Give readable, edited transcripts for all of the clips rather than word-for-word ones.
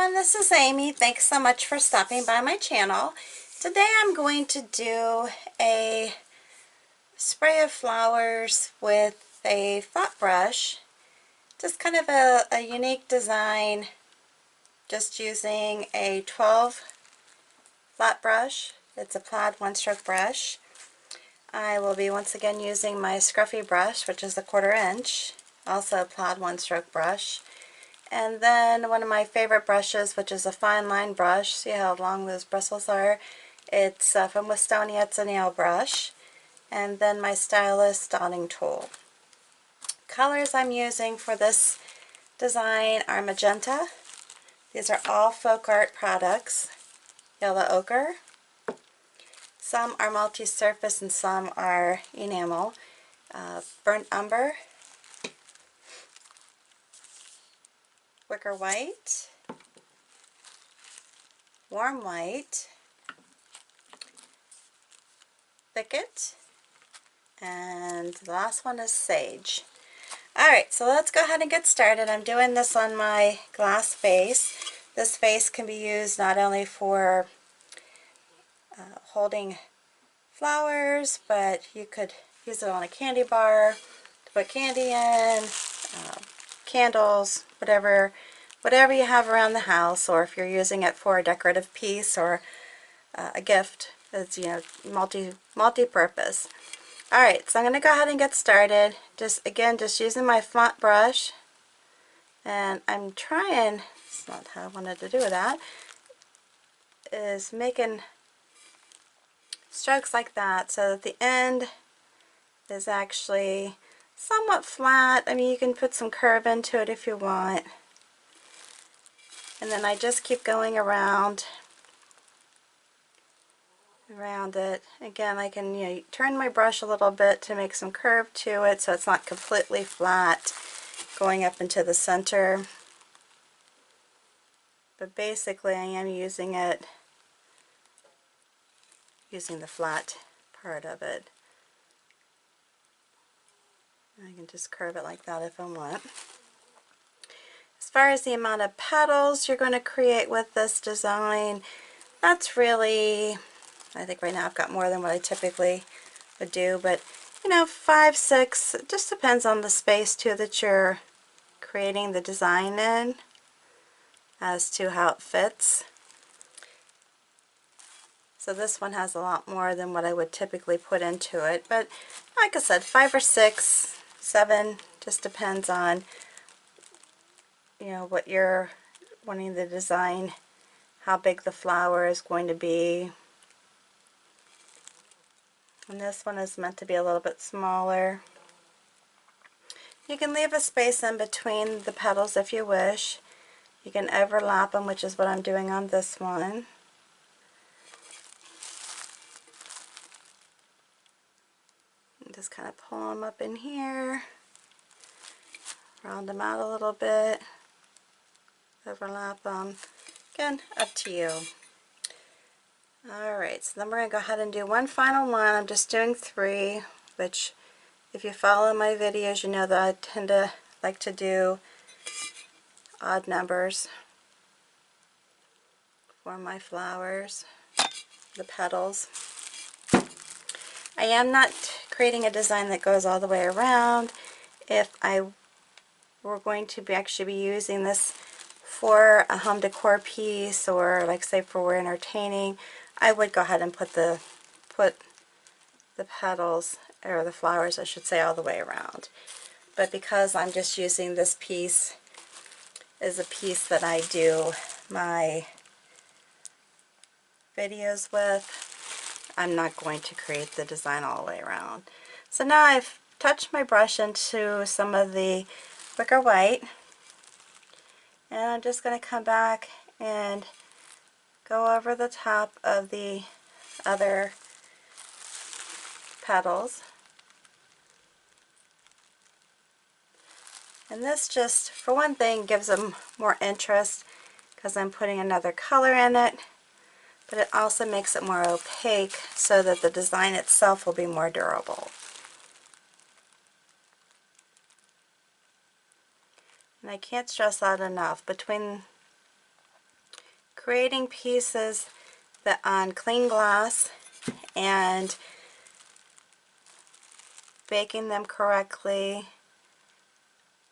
everyone, this is Amy. Thanks so much for stopping by my channel. Today I'm going to do a spray of flowers with a flat brush. Just kind of a unique design, just using a 12 flat brush. It's a plaid one-stroke brush. I will be once again using my scruffy brush, which is a 1/4 inch, also a plaid one-stroke brush. And then one of my favorite brushes, which is a fine line brush. See how long those bristles are? It's from Wistonia. It's a nail brush. And then my stylus dotting tool. Colors I'm using for this design are Magenta. These are all FolkArt products. Yellow Ochre. Some are multi-surface and some are enamel. Burnt Umber. Wicker White. Warm White. Thicket. And the last one is Sage. Alright, so let's go ahead and get started. I'm doing this on my glass vase. This vase can be used not only for holding flowers, but you could use it on a candy bar to put candy in, candles, whatever you have around the house, or if you're using it for a decorative piece or a gift. It's, you know, multi-purpose. Alright, so I'm going to go ahead and get started. Just using my flat brush, and I'm trying, it's not how I wanted to do that, is making strokes like that so that the end is actually somewhat flat. I mean, you can put some curve into it if you want. And then I just keep going around it. Again, I can, you know, turn my brush a little bit to make some curve to it so it's not completely flat going up into the center. But basically I am using the flat part of it. I can just curve it like that if I want. As far as the amount of petals you're going to create with this design, that's really, I think right now I've got more than what I typically would do, but you know, 5, 6, it just depends on the space too that you're creating the design in as to how it fits. So this one has a lot more than what I would typically put into it, but like I said, 5 or 6, 7, just depends on, you know, what you're wanting the design, how big the flower is going to be. And this one is meant to be a little bit smaller. You can leave a space in between the petals if you wish. You can overlap them, which is what I'm doing on this one. And just kind of pull them up in here, round them out a little bit, overlap them. Again, up to you. Alright, so then we're going to go ahead and do one final one. I'm just doing 3, which if you follow my videos, you know that I tend to like to do odd numbers for my flowers, the petals. I am not creating a design that goes all the way around. If I were going to actually be using this for a home decor piece, or like say for we're entertaining, I would go ahead and put the petals, or the flowers I should say, all the way around. But because I'm just using this piece as a piece that I do my videos with, I'm not going to create the design all the way around. So now I've touched my brush into some of the Wicker White, and I'm just going to come back and go over the top of the other petals. And this just, for one thing, gives them more interest because I'm putting another color in it, but it also makes it more opaque so that the design itself will be more durable. And I can't stress that enough. Between creating pieces that on clean glass and baking them correctly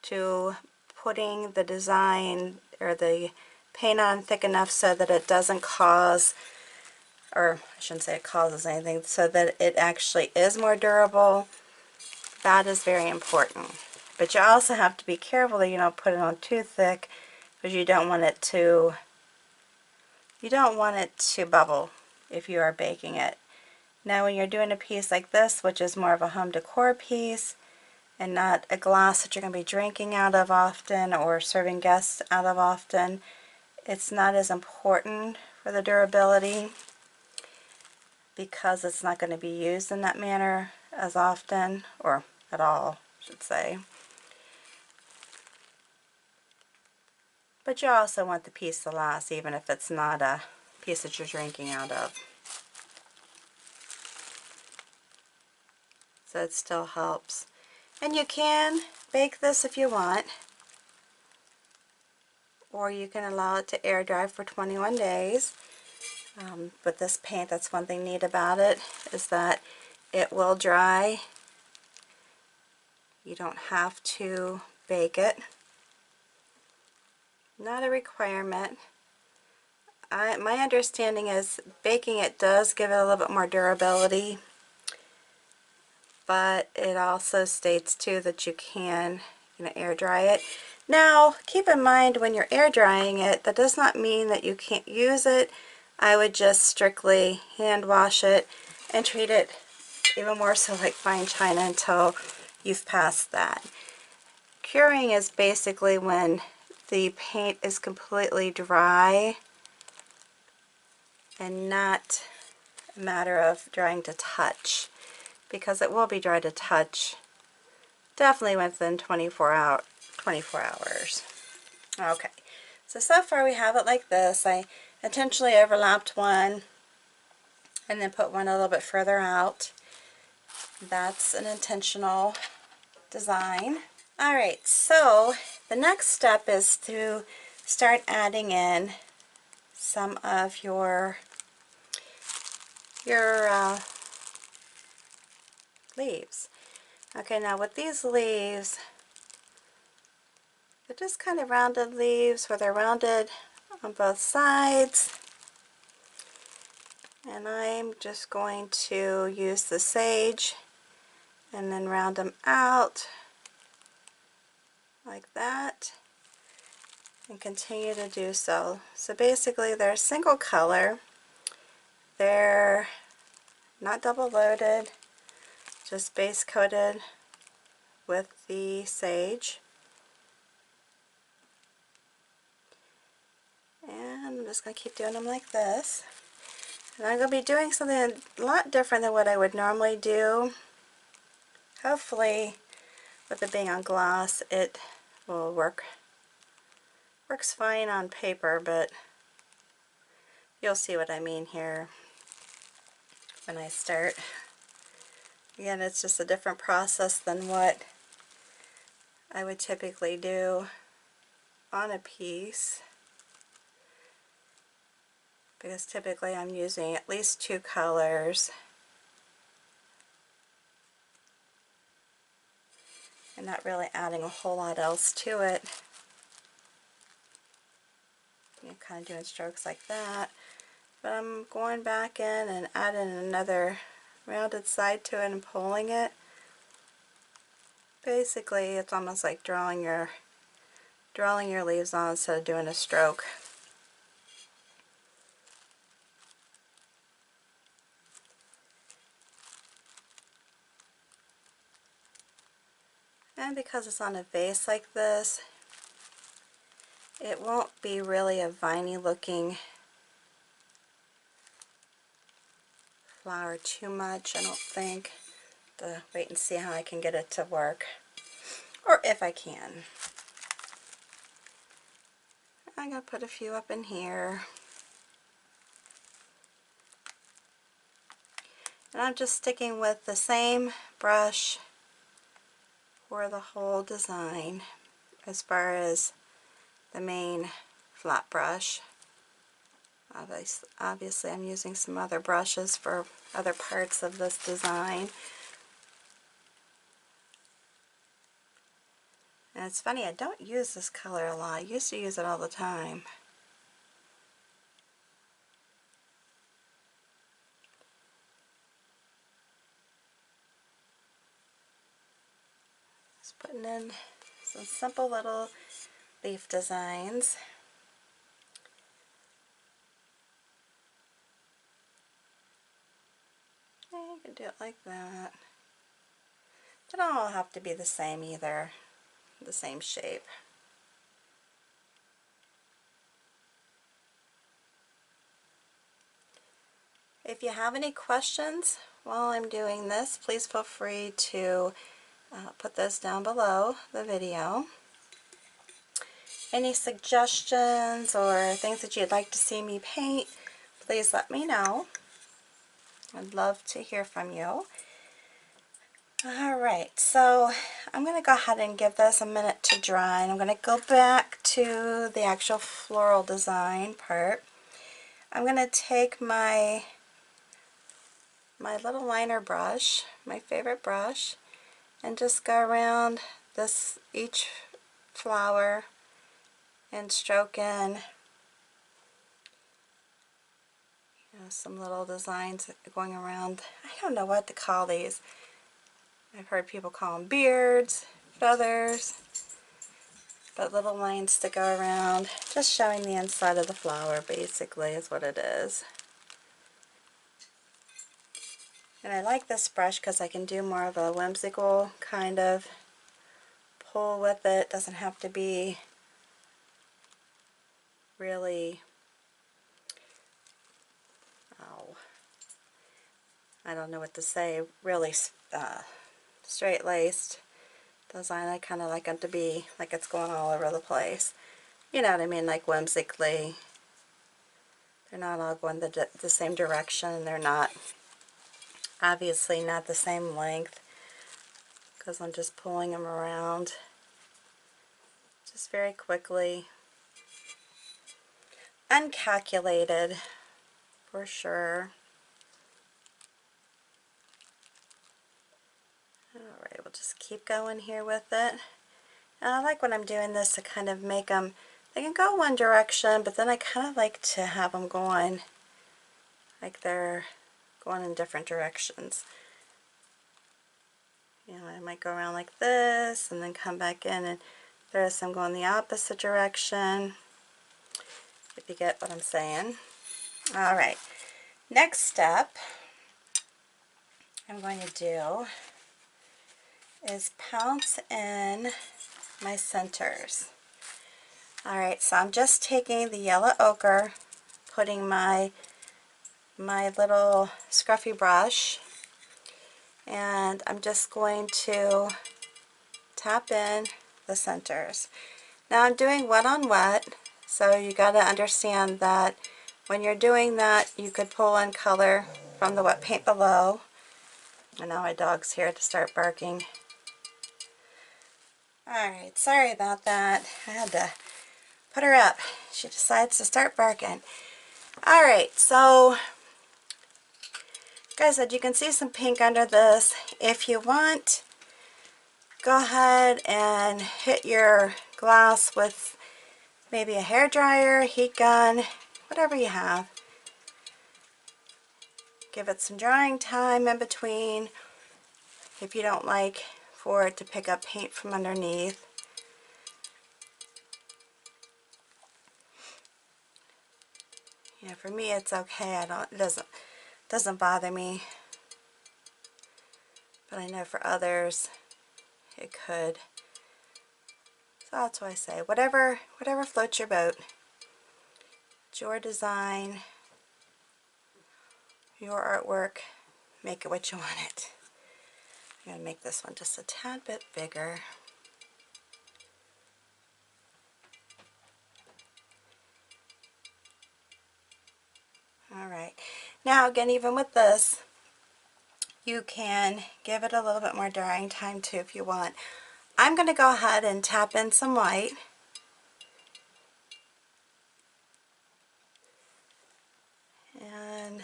to putting the design or the paint on thick enough so that it doesn't cause, or I shouldn't say it causes anything, so that it actually is more durable. That is very important. But you also have to be careful that you don't put it on too thick, because you don't want it to bubble if you are baking it. Now when you're doing a piece like this, which is more of a home decor piece and not a glass that you're going to be drinking out of often or serving guests out of often, it's not as important for the durability because it's not going to be used in that manner as often, or at all, I should say. But you also want the piece to last, even if it's not a piece that you're drinking out of. So it still helps. And you can bake this if you want, or you can allow it to air dry for 21 days. With this paint, that's one thing neat about it, is that it will dry. You don't have to bake it. Not a requirement. My understanding is baking it does give it a little bit more durability, but it also states too that you can, air dry it. Now keep in mind, when you're air drying it, that does not mean that you can't use it. I would just strictly hand wash it and treat it even more so like fine china until you've passed that. Curing is basically when the paint is completely dry and not a matter of drying to touch, because it will be dry to touch definitely within 24 hours. Okay, so far we have it like this. I intentionally overlapped one and then put one a little bit further out. That's an intentional design. Alright, so the next step is to start adding in some of your leaves. Okay, now with these leaves, they're just kind of rounded leaves where they're rounded on both sides. And I'm just going to use the sage and then round them out like that and continue to do so. So basically they're a single color. They're not double loaded, just base coated with the sage. And I'm just going to keep doing them like this. And I'm going to be doing something a lot different than what I would normally do. Hopefully, with it being on glass, it will works fine on paper, but you'll see what I mean here when I start. Again, it's just a different process than what I would typically do on a piece, because typically I'm using at least 2 colors and not really adding a whole lot else to it. You're kind of doing strokes like that, but I'm going back in and adding another rounded side to it and pulling it. Basically, it's almost like drawing your leaves on instead of doing a stroke. And because it's on a vase like this, it won't be really a viney looking flower too much, I don't think. Wait and see how I can get it to work, or if I can. I'm going to put a few up in here. And I'm just sticking with the same brush for the whole design as far as the main flat brush. Obviously I'm using some other brushes for other parts of this design. And it's funny, I don't use this color a lot. I used to use it all the time. Just putting in some simple little leaf designs. And you can do it like that. They don't all have to be the same either, the same shape. If you have any questions while I'm doing this, please feel free to put those down below the video. Any suggestions or things that you'd like to see me paint, please let me know. I'd love to hear from you. Alright, so I'm going to go ahead and give this a minute to dry, and I'm going to go back to the actual floral design part. I'm going to take my little liner brush, my favorite brush, and just go around each flower and stroke in some little designs going around. I don't know what to call these. I've heard people call them beards, feathers, but little lines to go around, just showing the inside of the flower basically is what it is. And I like this brush because I can do more of a whimsical kind of pull with it. Doesn't have to be really, oh, I don't know what to say, really straight-laced design. I kind of like them to be like it's going all over the place. You know what I mean, like whimsically. They're not all going the same direction. They're not, obviously not the same length, because I'm just pulling them around just very quickly. Uncalculated, for sure. Alright, we'll just keep going here with it. And I like when I'm doing this to kind of make them, they can go one direction, but then I kind of like to have them going like they're going in different directions. You know, I might go around like this and then come back in, and there's some going the opposite direction, if you get what I'm saying. Alright, next step I'm going to do is pounce in my centers. Alright, so I'm just taking the yellow ochre, putting my little scruffy brush, and I'm just going to tap in the centers. Now I'm doing wet on wet, so you got to understand that when you're doing that you could pull in color from the wet paint below. And now my dog's here to start barking. Alright, sorry about that. I had to put her up. She decides to start barking. Alright, so like I said, you can see some pink under this. If you want, go ahead and hit your glass with maybe a hair dryer, heat gun, whatever you have. Give it some drying time in between if you don't like for it to pick up paint from underneath. Yeah, for me it's okay. It doesn't bother me. But I know for others it could. So that's why I say whatever floats your boat. It's your design, your artwork. Make it what you want it. I'm going to make this one just a tad bit bigger. Alright, now again, even with this, you can give it a little bit more drying time too if you want. I'm going to go ahead and tap in some white. And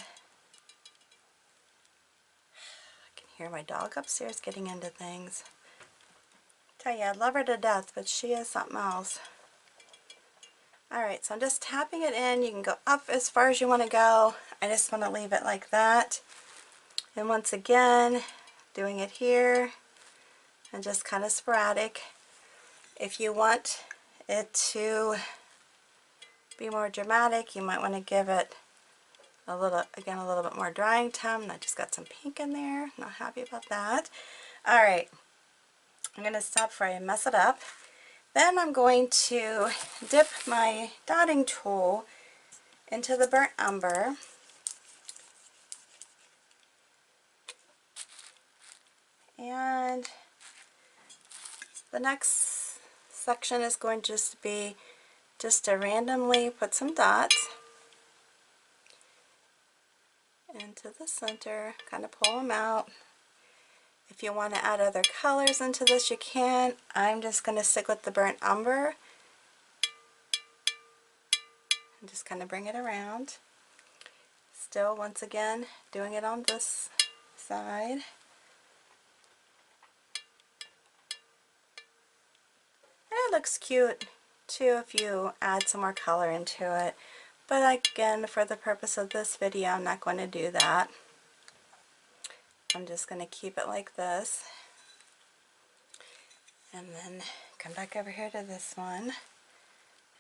I can hear my dog upstairs getting into things. Tell you, I love her to death, but she is something else. Alright, so I'm just tapping it in. You can go up as far as you want to go. I just want to leave it like that. And once again, doing it here, and just kind of sporadic. If you want it to be more dramatic, you might want to give it a little bit more drying time. And I just got some pink in there. Not happy about that. Alright, I'm going to stop before I mess it up. Then I'm going to dip my dotting tool into the burnt umber. And the next section is going to just be to randomly put some dots into the center, kind of pull them out. If you want to add other colors into this, you can. I'm just going to stick with the burnt umber and just kind of bring it around. Still, once again, doing it on this side. And it looks cute too if you add some more color into it. But again, for the purpose of this video, I'm not going to do that. I'm just going to keep it like this. And then come back over here to this one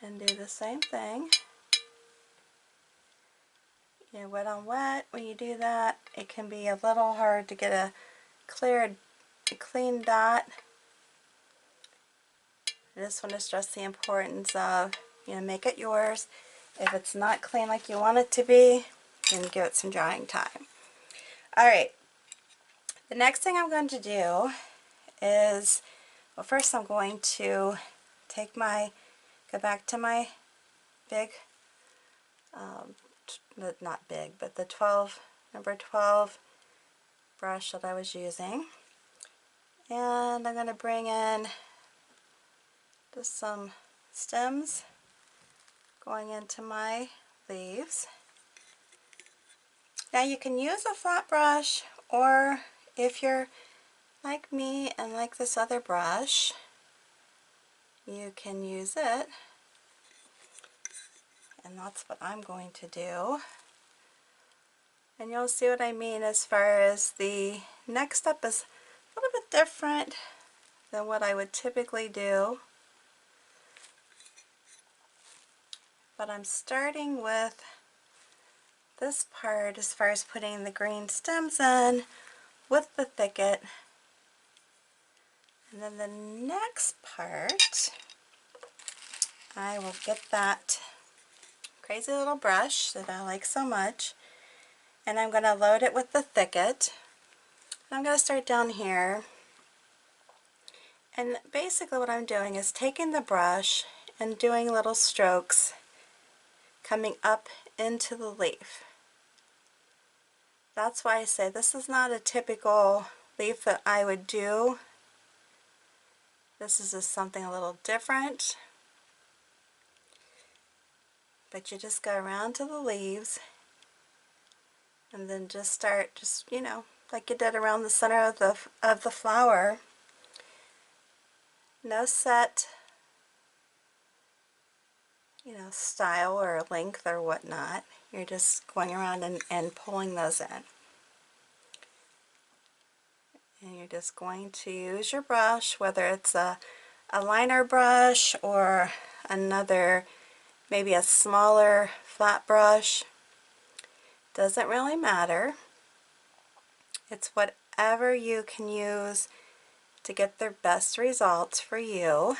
and do the same thing. You know, wet on wet, when you do that, it can be a little hard to get a clean dot. I just want to stress the importance of, you know, make it yours. If it's not clean like you want it to be, then give it some drying time. Alright, the next thing I'm going to do is, well, first I'm going to go back to my big, not big, but the number 12 brush that I was using. And I'm going to bring in just some stems going into my leaves. Now you can use a flat brush, or if you're like me and like this other brush, you can use it. And that's what I'm going to do. And you'll see what I mean as far as the next step is a little bit different than what I would typically do. But I'm starting with this part as far as putting the green stems in with the thicket. And then the next part, I will get that crazy little brush that I like so much, and I'm going to load it with the thicket. I'm going to start down here, and basically what I'm doing is taking the brush and doing little strokes coming up into the leaf. That's why I say this is not a typical leaf that I would do. This is just something a little different. But you just go around to the leaves and then just start, you know, like you did around the center of the flower. No set, you know, style or length or whatnot. You're just going around and pulling those in. And you're just going to use your brush, whether it's a liner brush or another, maybe a smaller flat brush. Doesn't really matter. It's whatever you can use to get the best results for you.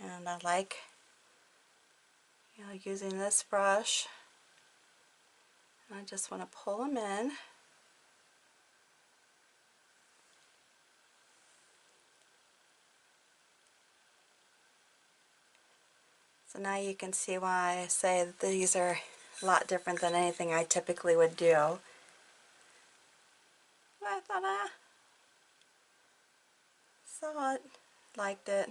And I like, you know, using this brush. And I just want to pull them in. So now you can see why I say that these are a lot different than anything I typically would do. But I thought I saw it liked it.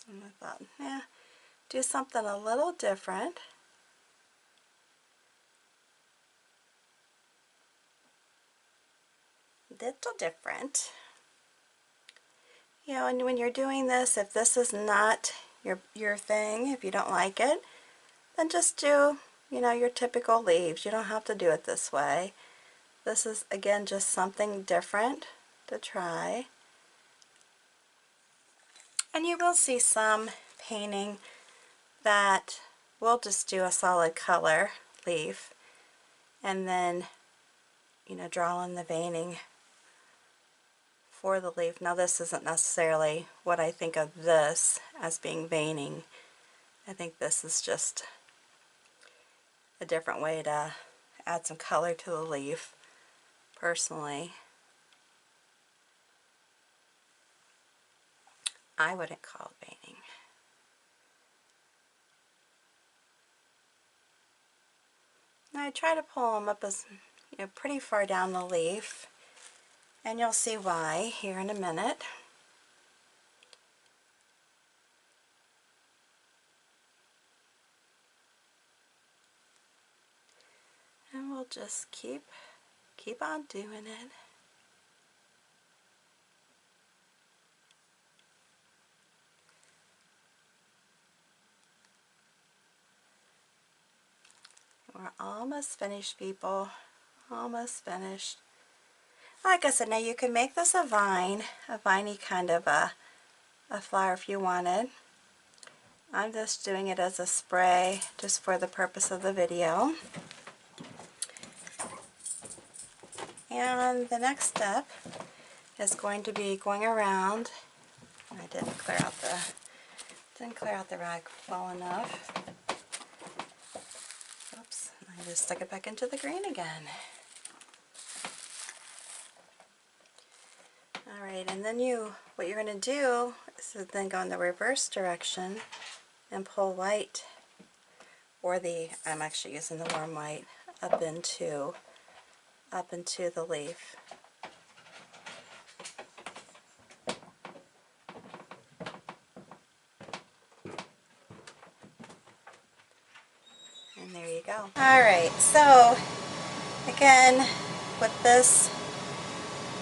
And I thought, yeah, do something a little different. Little different. You know, and when you're doing this, if this is not your thing, if you don't like it, then just do, you know, your typical leaves. You don't have to do it this way. This is, again, just something different to try. And you will see some painting that will just do a solid color leaf and then, you know, draw in the veining for the leaf. Now this isn't necessarily what I think of this as being veining. I think this is just a different way to add some color to the leaf, personally. I wouldn't call it veining. Now I try to pull them up as, you know, pretty far down the leaf, and you'll see why here in a minute. And we'll just keep on doing it. We're almost finished, people. Almost finished. Like I said, now you can make this a vine, a viney kind of a flower if you wanted. I'm just doing it as a spray just for the purpose of the video. And the next step is going to be going around. I didn't clear out the rag well enough. Oops, I just stuck it back into the green again. Alright, and then what you're going to do is then go in the reverse direction and pull white, or I'm actually using the warm white, up into the leaf. And there you go. Alright, so again, with this,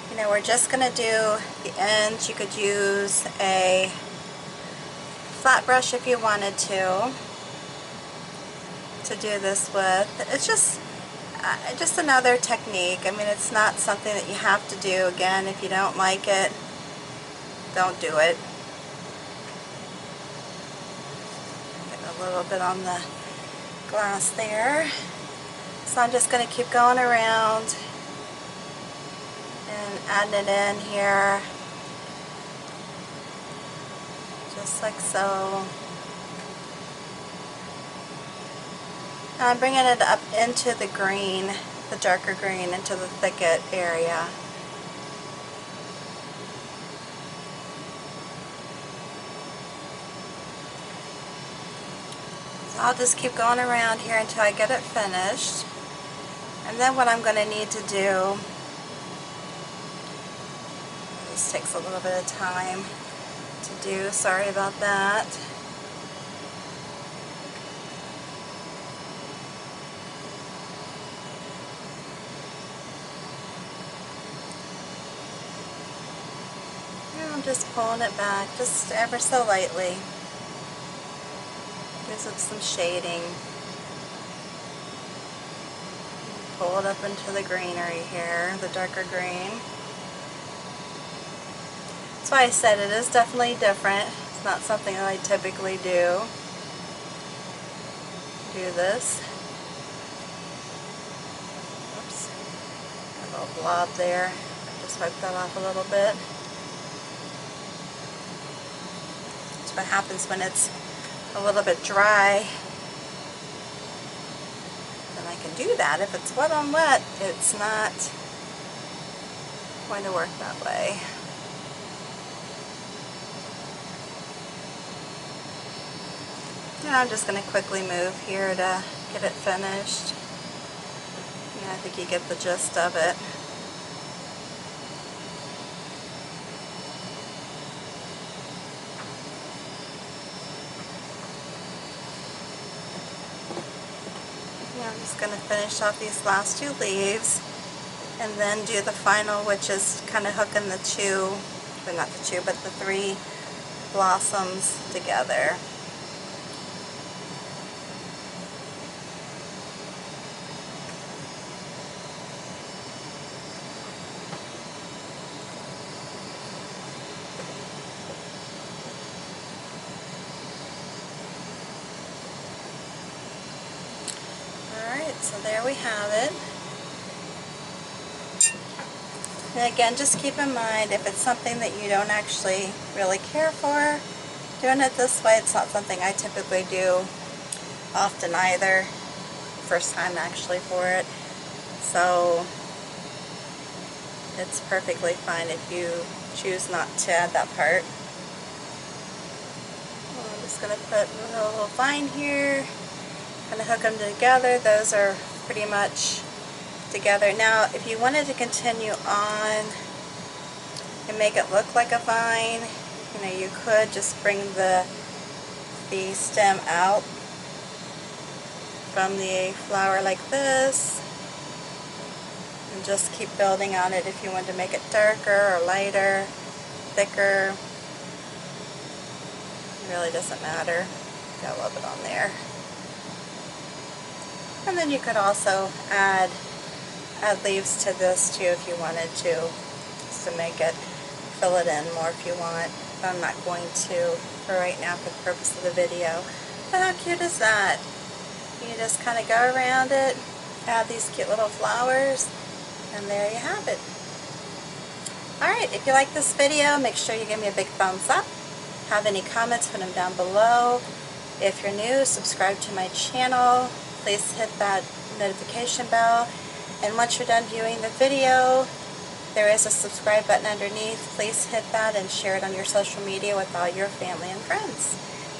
you know, we're just going to do the ends. You could use a flat brush if you wanted to do this with. It's just another technique. I mean, it's not something that you have to do. Again, if you don't like it, don't do it. Get a little bit on the glass there. So I'm just going to keep going around and adding it in here, just like so. And I'm bringing it up into the green, the darker green, into the thicket area. So I'll just keep going around here until I get it finished. And then what I'm going to need to do, this takes a little bit of time to do, sorry about that. And I'm just pulling it back, just ever so lightly. Gives it some shading. Pull it up into the greenery here, the darker green. That's why I said it is definitely different. It's not something that I typically do this. Oops, a little blob there. I just wipe that off a little bit. That's what happens when it's a little bit dry. Then I can do that. If it's wet on wet, it's not going to work that way. And I'm just going to quickly move here to get it finished. Yeah, think you get the gist of it. I'm just going to finish off these last two leaves and then do the final, which is kind of hooking the two, or not the two, but the three blossoms together. So there we have it. And again, just keep in mind, if it's something that you don't actually really care for, doing it this way, it's not something I typically do often either. First time actually for it. So it's perfectly fine if you choose not to add that part. I'm just going to put a little vine here. Kind of hook them together. Those are pretty much together. Now, if you wanted to continue on and make it look like a vine, you know, you could just bring the stem out from the flower like this and just keep building on it if you want to make it darker or lighter, thicker. It really doesn't matter. Got a little bit on there. And then you could also add leaves to this too if you wanted to, just to make it, fill it in more if you want. But I'm not going to for right now for the purpose of the video. But how cute is that? You just kind of go around it, add these cute little flowers, and there you have it. Alright, if you like this video, make sure you give me a big thumbs up. Have any comments, put them down below. If you're new, subscribe to my channel. Please hit that notification bell, and once you're done viewing the video, there is a subscribe button underneath. Please hit that and share it on your social media with all your family and friends.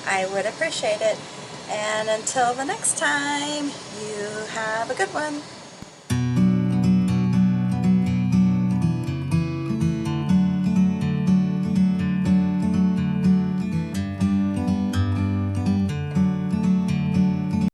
I would appreciate it. And until the next time, you have a good one.